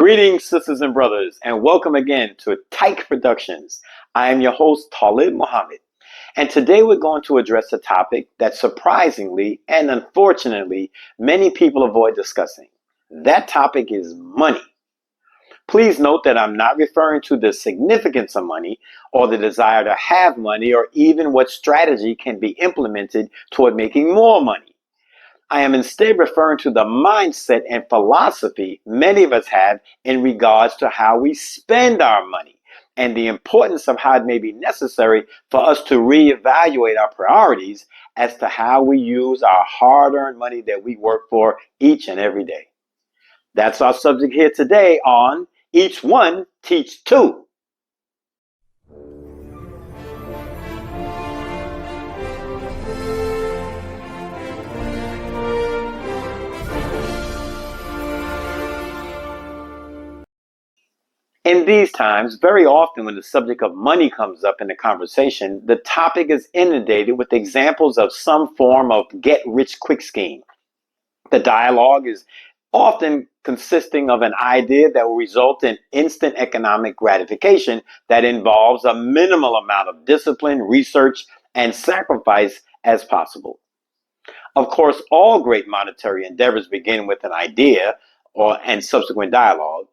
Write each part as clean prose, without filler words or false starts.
Greetings, sisters and brothers, and welcome again to Tyke Productions. I am your host, Talib Muhammad, and today we're going to address a topic that surprisingly and unfortunately many people avoid discussing. That topic is money. Please note that I'm not referring to the significance of money or the desire to have money or even what strategy can be implemented toward making more money. I am instead referring to the mindset and philosophy many of us have in regards to how we spend our money and the importance of how it may be necessary for us to reevaluate our priorities as to how we use our hard-earned money that we work for each and every day. That's our subject here today on Each One Teach Two. In these times, very often when the subject of money comes up in the conversation, the topic is inundated with examples of some form of get-rich-quick scheme. The dialogue is often consisting of an idea that will result in instant economic gratification that involves a minimal amount of discipline, research, and sacrifice as possible. Of course, all great monetary endeavors begin with an idea and subsequent dialogue.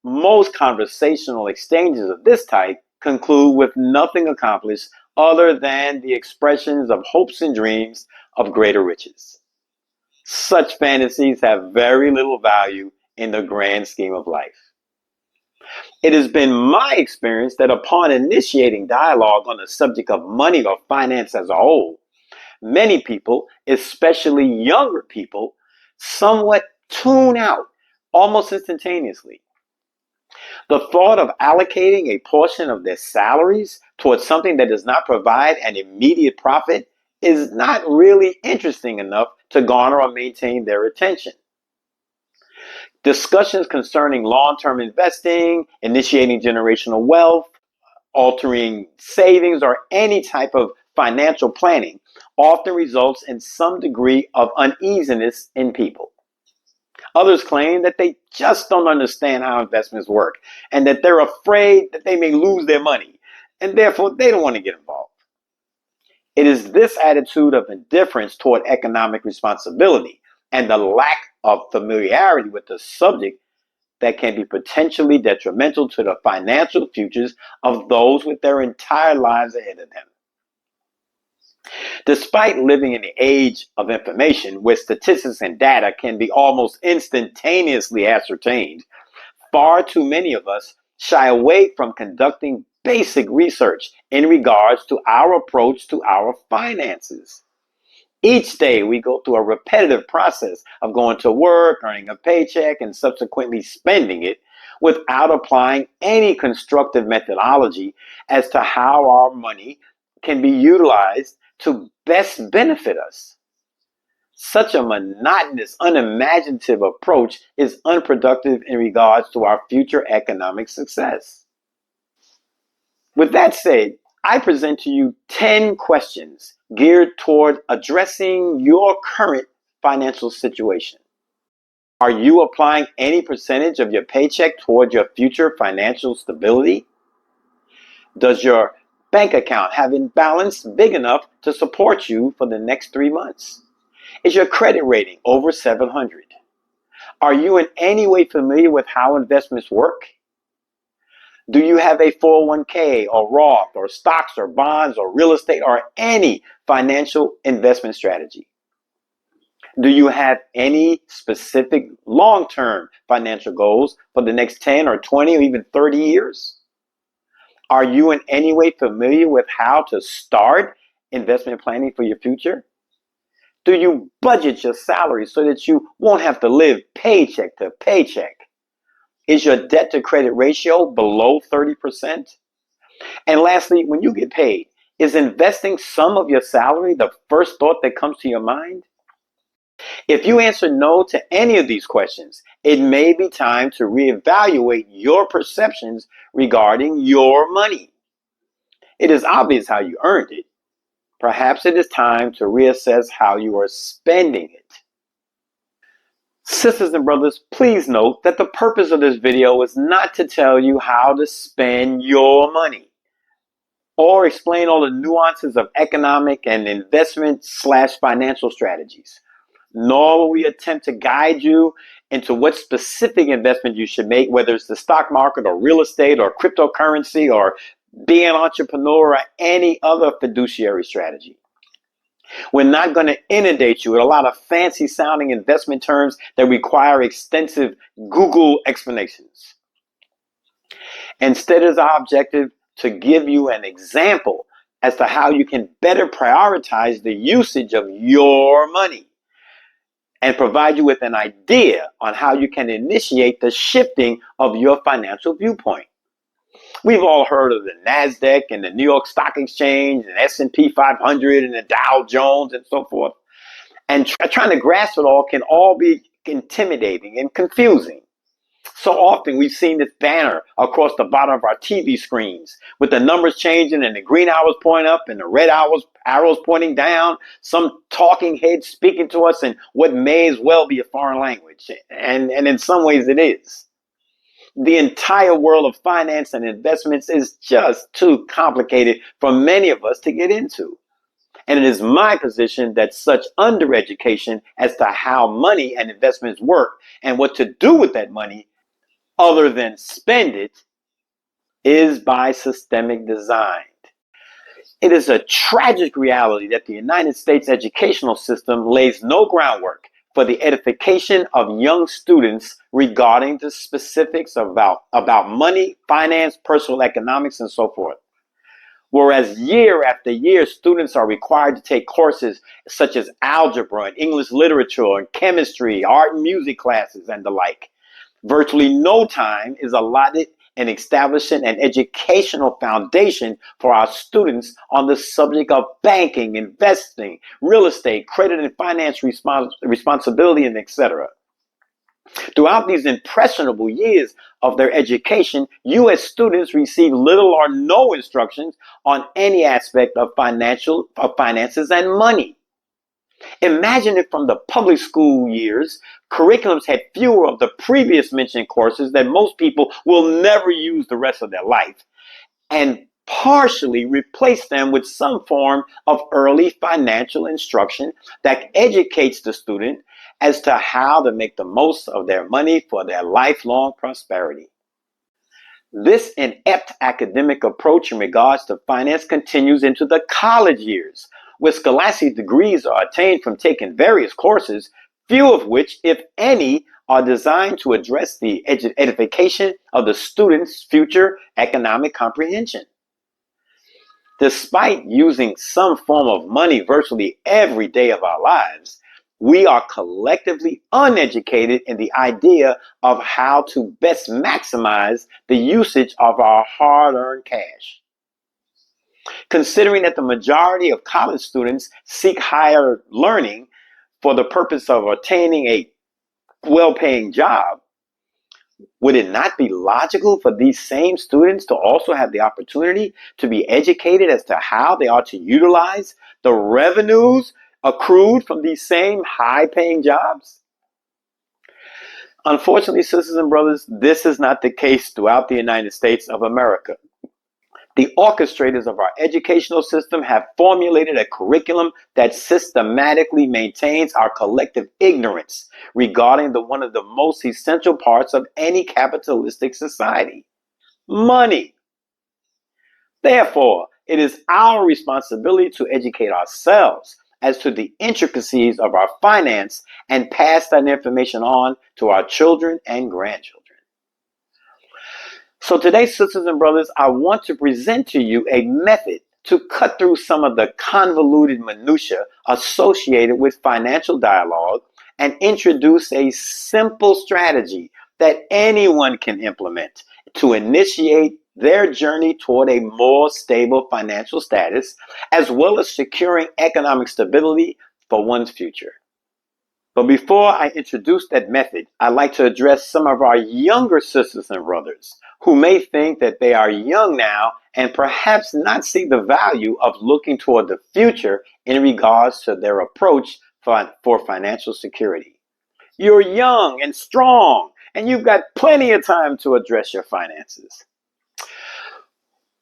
Most conversational exchanges of this type conclude with nothing accomplished other than the expressions of hopes and dreams of greater riches. Such fantasies have very little value in the grand scheme of life. It has been my experience that upon initiating dialogue on the subject of money or finance as a whole, many people, especially younger people, somewhat tune out almost instantaneously. The thought of allocating a portion of their salaries towards something that does not provide an immediate profit is not really interesting enough to garner or maintain their attention. Discussions concerning long-term investing, initiating generational wealth, altering savings, or any type of financial planning often results in some degree of uneasiness in people. Others claim that they just don't understand how investments work and that they're afraid that they may lose their money and therefore they don't want to get involved. It is this attitude of indifference toward economic responsibility and the lack of familiarity with the subject that can be potentially detrimental to the financial futures of those with their entire lives ahead of them. Despite living in the age of information where statistics and data can be almost instantaneously ascertained, far too many of us shy away from conducting basic research in regards to our approach to our finances. Each day we go through a repetitive process of going to work, earning a paycheck, and subsequently spending it without applying any constructive methodology as to how our money can be utilized to best benefit us. Such a monotonous, unimaginative approach is unproductive in regards to our future economic success. With that said, I present to you 10 questions geared toward addressing your current financial situation. Are you applying any percentage of your paycheck toward your future financial stability? Does your bank account have a balance big enough to support you for the next 3 months? Is your credit rating over 700? Are you in any way familiar with how investments work? Do you have a 401k or Roth or stocks or bonds or real estate or any financial investment strategy? Do you have any specific long-term financial goals for the next 10 or 20 or even 30 years? Are you in any way familiar with how to start investment planning for your future? Do you budget your salary so that you won't have to live paycheck to paycheck? Is your debt to credit ratio below 30%? And lastly, when you get paid, is investing some of your salary the first thought that comes to your mind? If you answer no to any of these questions, it may be time to reevaluate your perceptions regarding your money. It is obvious how you earned it. Perhaps it is time to reassess how you are spending it. Sisters and brothers, please note that the purpose of this video is not to tell you how to spend your money or explain all the nuances of economic and investment/financial strategies. Nor will we attempt to guide you into what specific investment you should make, whether it's the stock market or real estate or cryptocurrency or being an entrepreneur or any other fiduciary strategy. We're not going to inundate you with a lot of fancy sounding investment terms that require extensive Google explanations. Instead, is our objective to give you an example as to how you can better prioritize the usage of your money and provide you with an idea on how you can initiate the shifting of your financial viewpoint. We've all heard of the NASDAQ and the New York Stock Exchange and S&P 500 and the Dow Jones and so forth. And trying to grasp it all can all be intimidating and confusing. So often we've seen this banner across the bottom of our TV screens with the numbers changing and the green arrows pointing up and the red arrows pointing down, some talking head speaking to us in what may as well be a foreign language. And in some ways it is. The entire world of finance and investments is just too complicated for many of us to get into. And it is my position that such undereducation as to how money and investments work and what to do with that money other than spend it is by systemic design. It is a tragic reality that the United States educational system lays no groundwork for the edification of young students regarding the specifics about money, finance, personal economics, and so forth. Whereas year after year, students are required to take courses such as algebra and English literature and chemistry, art and music classes, and the like. Virtually no time is allotted in establishing an educational foundation for our students on the subject of banking, investing, real estate, credit and finance responsibility, and etc. Throughout these impressionable years of their education, you as students receive little or no instructions on any aspect of finances and money. Imagine if from the public school years, curriculums had fewer of the previous mentioned courses that most people will never use the rest of their life, and partially replace them with some form of early financial instruction that educates the student as to how to make the most of their money for their lifelong prosperity. This inept academic approach in regards to finance continues into the college years, where scholastic degrees are attained from taking various courses, few of which, if any, are designed to address the edification of the student's future economic comprehension. Despite using some form of money virtually every day of our lives, we are collectively uneducated in the idea of how to best maximize the usage of our hard-earned cash. Considering that the majority of college students seek higher learning for the purpose of attaining a well-paying job, would it not be logical for these same students to also have the opportunity to be educated as to how they are to utilize the revenues accrued from these same high-paying jobs? Unfortunately, sisters and brothers, this is not the case throughout the United States of America. The orchestrators of our educational system have formulated a curriculum that systematically maintains our collective ignorance regarding one of the most essential parts of any capitalistic society: money. Therefore, it is our responsibility to educate ourselves as to the intricacies of our finance and pass that information on to our children and grandchildren. So today, sisters and brothers, I want to present to you a method to cut through some of the convoluted minutiae associated with financial dialogue and introduce a simple strategy that anyone can implement to initiate their journey toward a more stable financial status, as well as securing economic stability for one's future. But before I introduce that method, I'd like to address some of our younger sisters and brothers who may think that they are young now and perhaps not see the value of looking toward the future in regards to their approach for financial security. You're young and strong, and you've got plenty of time to address your finances.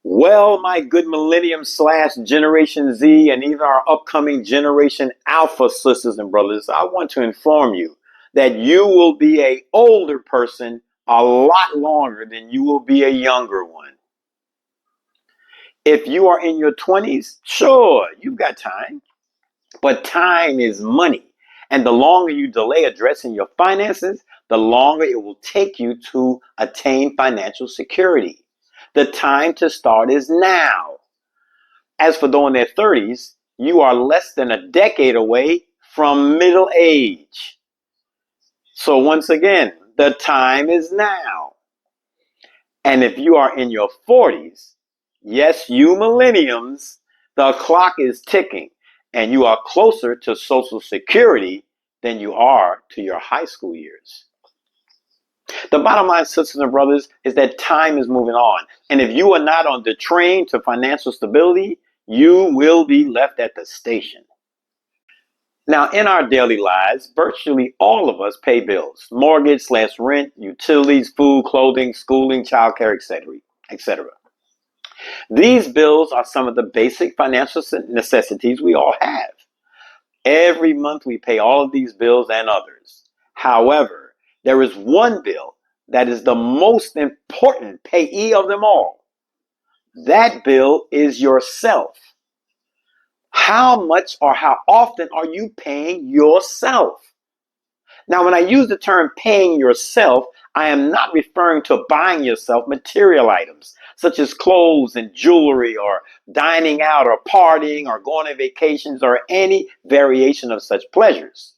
Well, my good Millennium slash Generation Z and even our upcoming Generation Alpha sisters and brothers, I want to inform you that you will be an older person a lot longer than you will be a younger one. If you are in your 20s, sure, you've got time, but time is money. And the longer you delay addressing your finances, the longer it will take you to attain financial security. The time to start is now. As for those in their 30s, you are less than a decade away from middle age. So once again, the time is now. And if you are in your 40s, yes, you millenniums, the clock is ticking and you are closer to Social Security than you are to your high school years. The bottom line, sisters and brothers, is that time is moving on. And if you are not on the train to financial stability, you will be left at the station. Now, in our daily lives, virtually all of us pay bills: mortgage slash rent, utilities, food, clothing, schooling, childcare, etc., etc. These bills are some of the basic financial necessities we all have. Every month we pay all of these bills and others. However, there is one bill that is the most important payee of them all. That bill is yourself. How much or how often are you paying yourself? Now, when I use the term paying yourself, I am not referring to buying yourself material items such as clothes and jewelry or dining out or partying or going on vacations or any variation of such pleasures.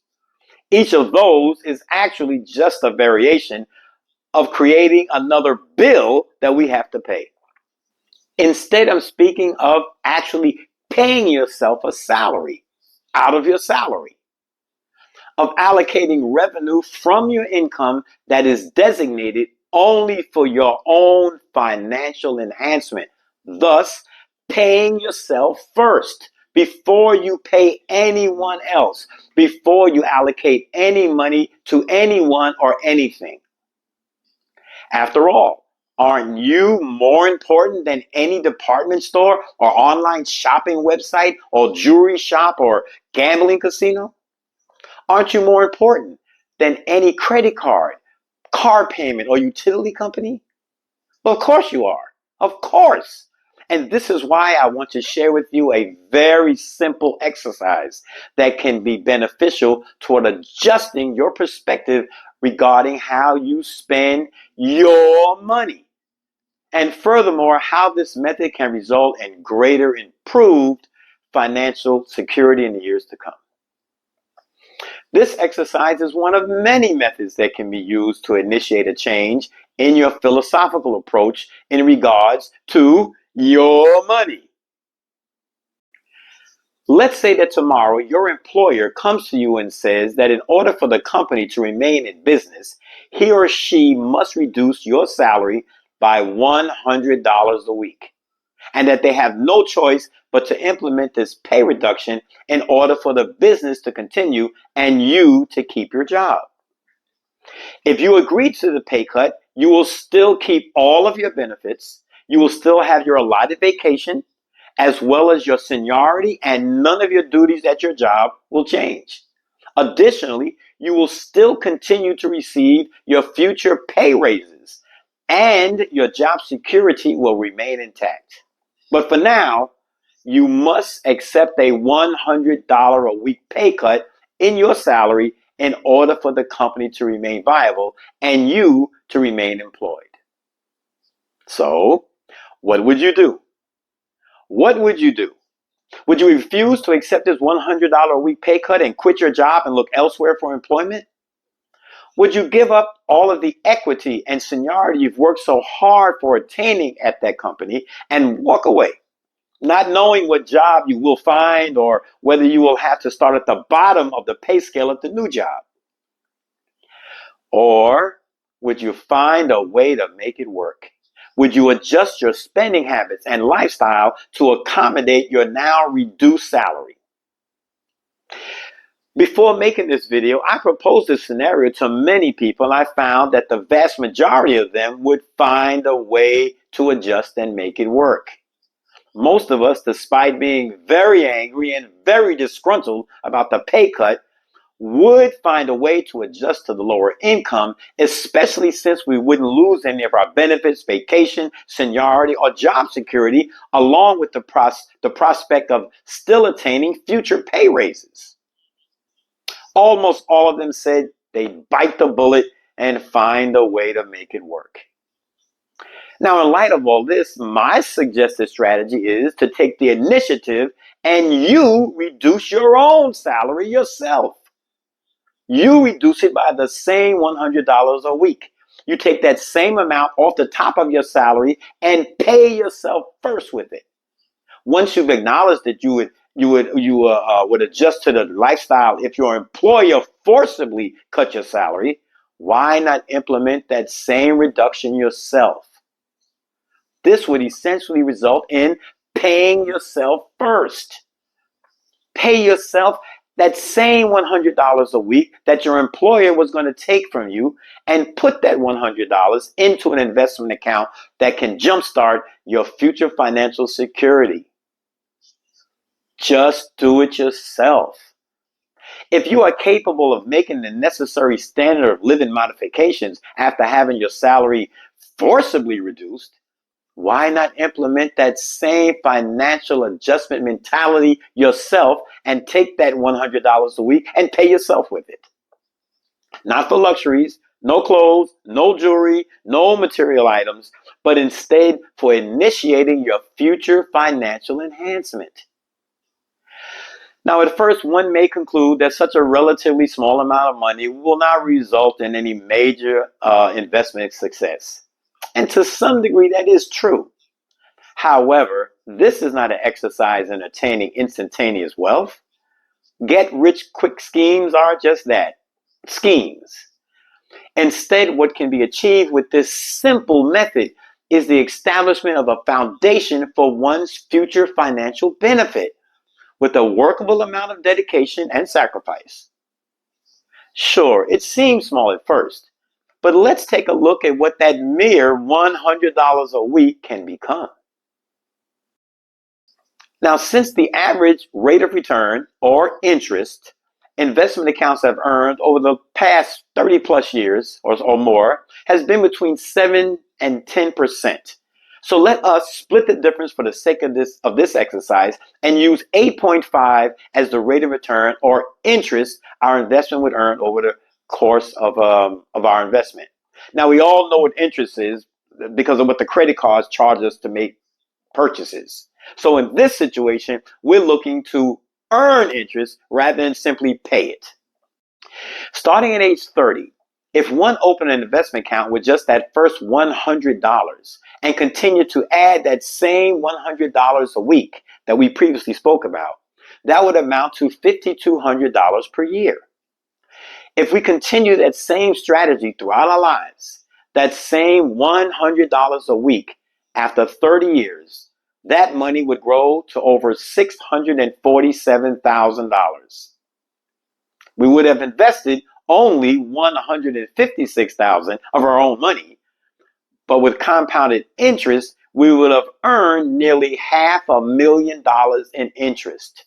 Each of those is actually just a variation of creating another bill that we have to pay. Instead, I'm speaking of actually paying yourself a salary out of your salary, of allocating revenue from your income that is designated only for your own financial enhancement, thus paying yourself first before you pay anyone else, before you allocate any money to anyone or anything. After all, aren't you more important than any department store or online shopping website or jewelry shop or gambling casino? Aren't you more important than any credit card, car payment, or utility company? Well, of course you are. Of course. And this is why I want to share with you a very simple exercise that can be beneficial toward adjusting your perspective regarding how you spend your money. And furthermore, how this method can result in greater improved financial security in the years to come. This exercise is one of many methods that can be used to initiate a change in your philosophical approach in regards to your money. Let's say that tomorrow your employer comes to you and says that in order for the company to remain in business, he or she must reduce your salary by $100 a week, and that they have no choice but to implement this pay reduction in order for the business to continue and you to keep your job. If you agree to the pay cut, you will still keep all of your benefits, you will still have your allotted vacation, as well as your seniority, and none of your duties at your job will change. Additionally, you will still continue to receive your future pay raises, and your job security will remain intact. But for now, you must accept a $100 a week pay cut in your salary in order for the company to remain viable and you to remain employed. So, what would you do? What would you do? Would you refuse to accept this $100 a week pay cut and quit your job and look elsewhere for employment? Would you give up all of the equity and seniority you've worked so hard for attaining at that company and walk away, not knowing what job you will find or whether you will have to start at the bottom of the pay scale at the new job? Or would you find a way to make it work? Would you adjust your spending habits and lifestyle to accommodate your now reduced salary? Before making this video, I proposed this scenario to many people, and I found that the vast majority of them would find a way to adjust and make it work. Most of us, despite being very angry and very disgruntled about the pay cut, would find a way to adjust to the lower income, especially since we wouldn't lose any of our benefits, vacation, seniority, or job security, along with the prospect of still attaining future pay raises. Almost all of them said they'd bite the bullet and find a way to make it work. Now, in light of all this, my suggested strategy is to take the initiative and you reduce your own salary yourself. You reduce it by the same $100 a week. You take that same amount off the top of your salary and pay yourself first with it. Once you've acknowledged that you would adjust to the lifestyle if your employer forcibly cut your salary, why not implement that same reduction yourself? This would essentially result in paying yourself first. Pay yourself that same $100 a week that your employer was going to take from you and put that $100 into an investment account that can jumpstart your future financial security. Just do it yourself. If you are capable of making the necessary standard of living modifications after having your salary forcibly reduced, why not implement that same financial adjustment mentality yourself and take that $100 a week and pay yourself with it? Not for luxuries, no clothes, no jewelry, no material items, but instead for initiating your future financial enhancement. Now, at first, one may conclude that such a relatively small amount of money will not result in any major investment success. And to some degree, that is true. However, this is not an exercise in attaining instantaneous wealth. Get rich quick schemes are just that, schemes. Instead, what can be achieved with this simple method is the establishment of a foundation for one's future financial benefit with a workable amount of dedication and sacrifice. Sure, it seems small at first, but let's take a look at what that mere $100 a week can become. Now, since the average rate of return or interest investment accounts have earned over the past 30 plus years or more has been between 7 and 10%. So let us split the difference for the sake of this exercise and use 8.5 as the rate of return or interest our investment would earn over the course of our investment. Now, we all know what interest is because of what the credit cards charge us to make purchases. So in this situation, we're looking to earn interest rather than simply pay it. Starting at age 30, if one opened an investment account with just that first $100 and continued to add that same $100 a week that we previously spoke about, that would amount to $5,200 per year. If we continue that same strategy throughout our lives, that same $100 a week after 30 years, that money would grow to over $647,000. We would have invested only $156,000 of our own money, but with compounded interest, we would have earned nearly $500,000 in interest.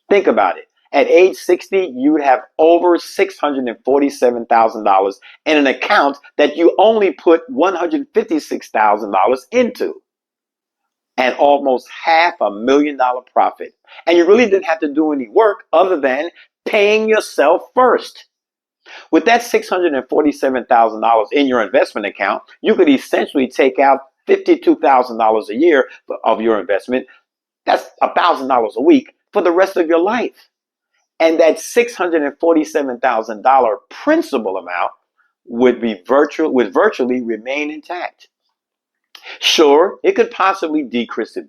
Think about it. At age 60, you would have over $647,000 in an account that you only put $156,000 into. And almost $500,000 profit. And you really didn't have to do any work other than paying yourself first. With that $647,000 in your investment account, you could essentially take out $52,000 a year of your investment. That's $1,000 a week for the rest of your life. And that $647,000 principal amount would virtually remain intact. Sure, it could possibly decrease a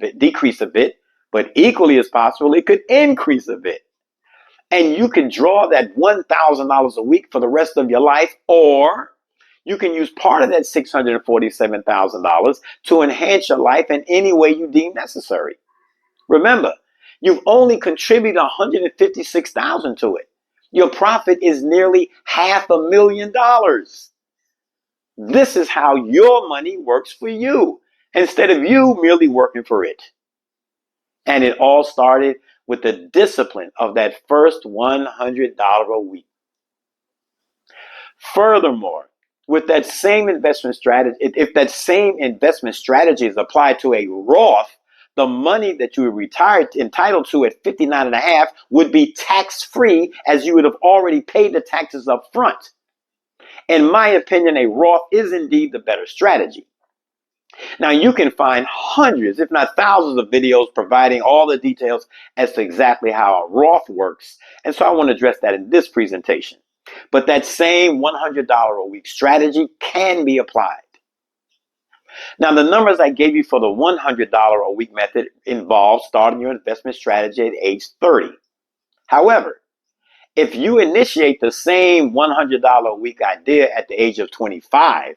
bit, but equally as possible, it could increase a bit. And you can draw that $1,000 a week for the rest of your life, or you can use part of that $647,000 to enhance your life in any way you deem necessary. Remember, you've only contributed $156,000 to it. Your profit is nearly $500,000. This is how your money works for you instead of you merely working for it. And it all started with the discipline of that first $100 a week. Furthermore, with that same investment strategy, if that same investment strategy is applied to a Roth, the money that you were entitled to at 59 and a half would be tax free, as you would have already paid the taxes up front. In my opinion, a Roth is indeed the better strategy. Now, you can find hundreds, if not thousands, of videos providing all the details as to exactly how a Roth works. And so I want to address that in this presentation. But that same $100 a week strategy can be applied. Now, the numbers I gave you for the $100 a week method involve starting your investment strategy at age 30. However, if you initiate the same $100 a week idea at the age of 25,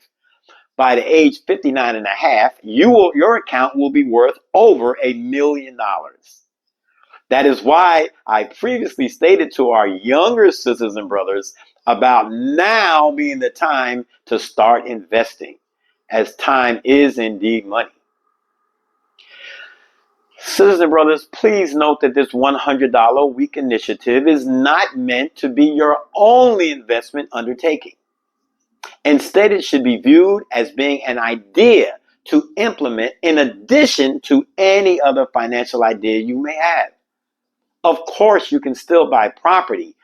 by the age 59 and a half, your account will be worth over $1 million. That is why I previously stated to our younger sisters and brothers about now being the time to start investing, as time is indeed money. Sisters and brothers, please note that this $100 a week initiative is not meant to be your only investment undertaking. Instead, it should be viewed as being an idea to implement in addition to any other financial idea you may have. Of course, you can still buy property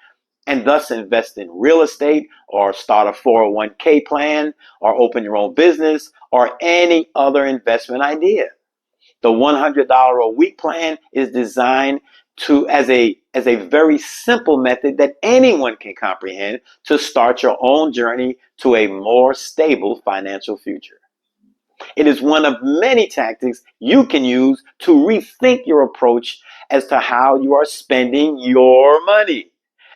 and thus invest in real estate or start a 401k plan or open your own business or any other investment idea. The $100 a week plan is designed as a very simple method that anyone can comprehend to start your own journey to a more stable financial future. It is one of many tactics you can use to rethink your approach as to how you are spending your money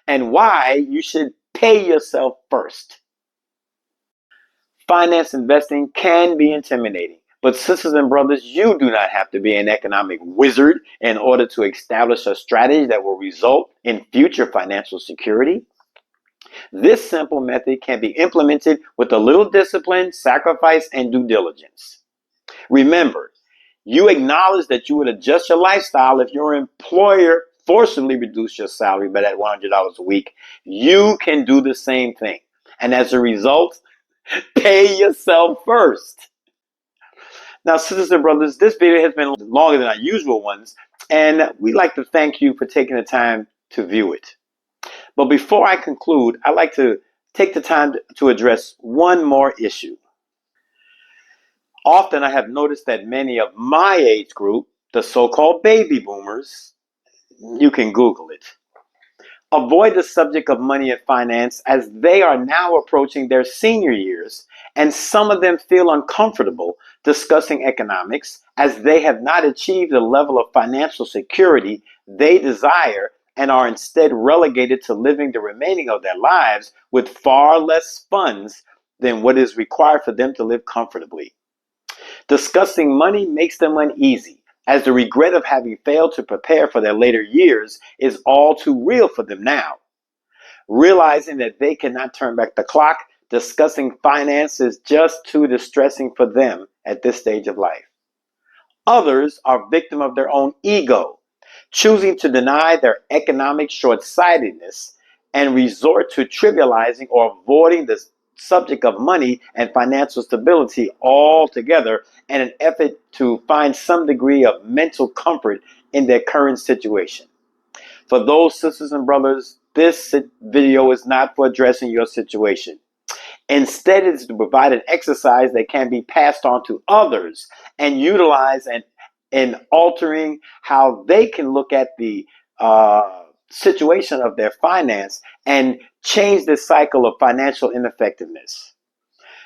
and why you should pay yourself first. Finance investing can be intimidating, but sisters and brothers, you do not have to be an economic wizard in order to establish a strategy that will result in future financial security. This simple method can be implemented with a little discipline, sacrifice, and due diligence. Remember, you acknowledge that you would adjust your lifestyle if your employer forcibly reduced your salary by that $100 a week. You can do the same thing. And as a result, pay yourself first. Now, sisters and brothers, this video has been longer than our usual ones, and we'd like to thank you for taking the time to view it. But before I conclude, I'd like to take the time to address one more issue. Often I have noticed that many of my age group, the so-called baby boomers, you can Google it, avoid the subject of money and finance as they are now approaching their senior years, and some of them feel uncomfortable discussing economics as they have not achieved the level of financial security they desire and are instead relegated to living the remaining of their lives with far less funds than what is required for them to live comfortably. Discussing money makes them uneasy, as the regret of having failed to prepare for their later years is all too real for them now. Realizing that they cannot turn back the clock, discussing finance is just too distressing for them at this stage of life. Others are victim of their own ego, choosing to deny their economic short-sightedness and resort to trivializing or avoiding the subject of money and financial stability altogether in an effort to find some degree of mental comfort in their current situation. For those sisters and brothers, this video is not for addressing your situation. Instead, it is to provide an exercise that can be passed on to others and utilized in altering how they can look at the situation of their finance and change the cycle of financial ineffectiveness.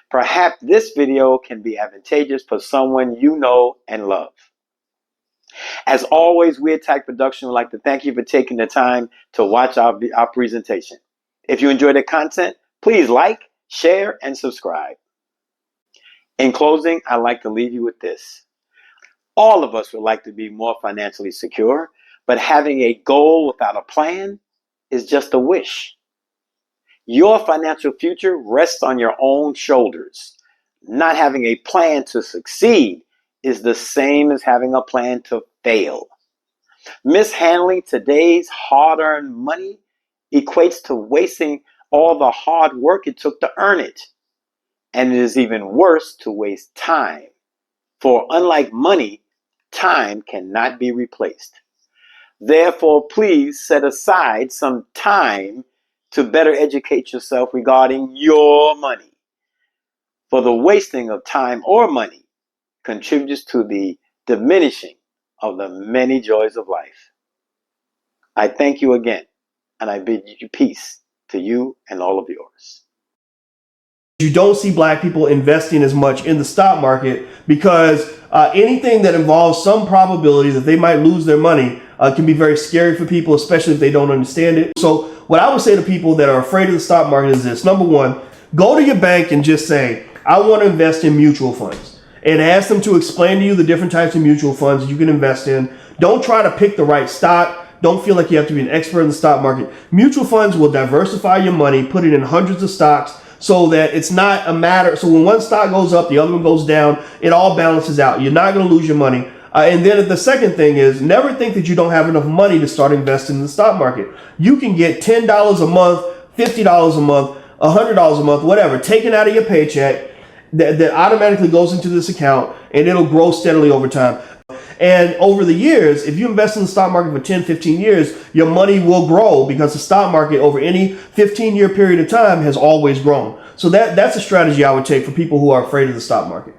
Perhaps this video can be advantageous for someone you know and love. As always, we at Tech Production would like to thank you for taking the time to watch our presentation. If you enjoyed the content, please like, share, and subscribe. In closing, I'd like to leave you with this. All of us would like to be more financially secure, but having a goal without a plan is just a wish. Your financial future rests on your own shoulders. Not having a plan to succeed is the same as having a plan to fail. Mishandling today's hard-earned money equates to wasting all the hard work it took to earn it. And it is even worse to waste time. For unlike money, time cannot be replaced. Therefore, please set aside some time to better educate yourself regarding your money. For the wasting of time or money contributes to the diminishing of the many joys of life. I thank you again, and I bid you peace to you and all of yours. You don't see black people investing as much in the stock market because anything that involves some probability that they might lose their money can be very scary for people, especially if they don't understand it. So what I would say to people that are afraid of the stock market is this. Number one, go to your bank and just say, I want to invest in mutual funds, and ask them to explain to you the different types of mutual funds that you can invest in. Don't try to pick the right stock. Don't feel like you have to be an expert in the stock market. Mutual funds will diversify your money, put it in hundreds of stocks, so that it's not a matter. So when one stock goes up, the other one goes down, it all balances out. You're not going to lose your money. And then the second thing is, never think that you don't have enough money to start investing in the stock market. You can get $10 a month, $50 a month, $100 a month, whatever, taken out of your paycheck that automatically goes into this account, and it'll grow steadily over time. And over the years, if you invest in the stock market for 10, 15 years, your money will grow because the stock market over any 15-year period of time has always grown. So that's a strategy I would take for people who are afraid of the stock market.